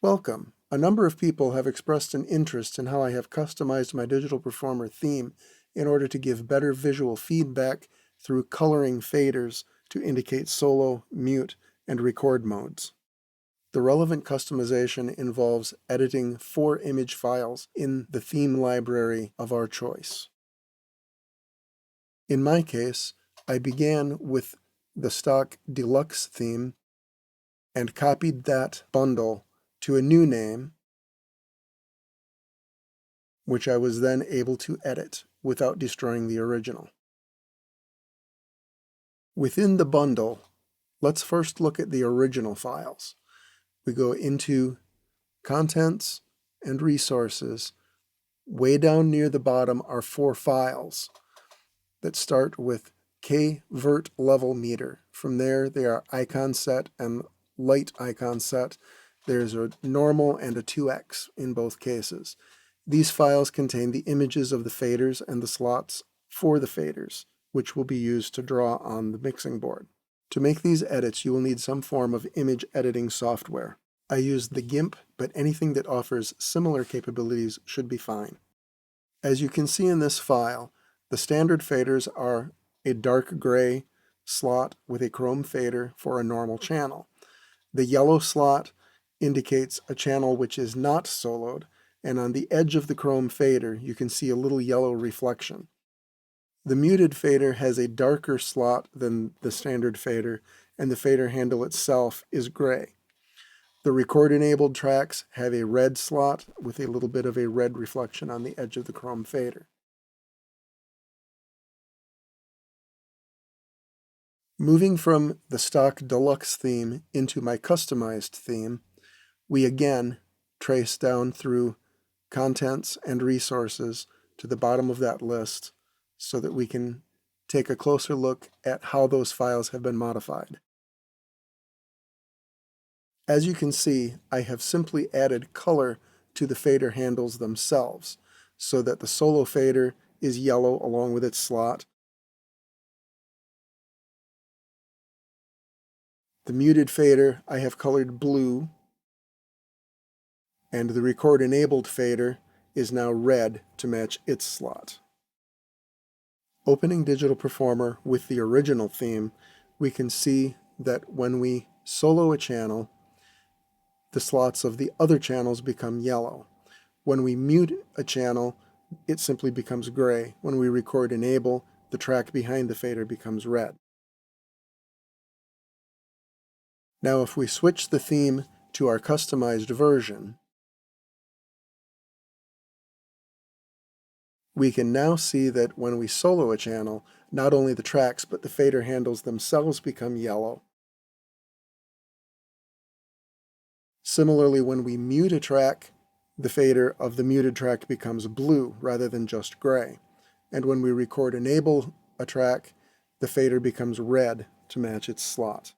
Welcome. A number of people have expressed an interest in how I have customized my Digital Performer theme in order to give better visual feedback through coloring faders to indicate solo, mute, and record modes. The relevant customization involves editing 4 image files in the theme library of our choice. In my case, I began with the stock Deluxe theme and copied that bundle to a new name, which I was then able to edit without destroying the original. Within the bundle, let's first look at the original files. We go into Contents and Resources. Way down near the bottom are 4 files that start with K-vert level meter. From there, they are icon set and light icon set. There's a normal and a 2x in both cases. These files contain the images of the faders and the slots for the faders, which will be used to draw on the mixing board. To make these edits, you will need some form of image editing software. I used the GIMP, but anything that offers similar capabilities should be fine. As you can see in this file, the standard faders are a dark gray slot with a chrome fader for a normal channel. The yellow slot indicates a channel which is not soloed, and on the edge of the chrome fader you can see a little yellow reflection. The muted fader has a darker slot than the standard fader, and the fader handle itself is gray. The record-enabled tracks have a red slot with a little bit of a red reflection on the edge of the chrome fader. Moving from the stock Deluxe theme into my customized theme, we again trace down through Contents and Resources to the bottom of that list so that we can take a closer look at how those files have been modified. As you can see, I have simply added color to the fader handles themselves so that the solo fader is yellow along with its slot. The muted fader I have colored blue, and the record-enabled fader is now red to match its slot. Opening Digital Performer with the original theme, we can see that when we solo a channel, the slots of the other channels become yellow. When we mute a channel, it simply becomes gray. When we record enable, the track behind the fader becomes red. Now if we switch the theme to our customized version, we can now see that when we solo a channel, not only the tracks but the fader handles themselves become yellow. Similarly, when we mute a track, the fader of the muted track becomes blue rather than just gray. And when we record enable a track, the fader becomes red to match its slot.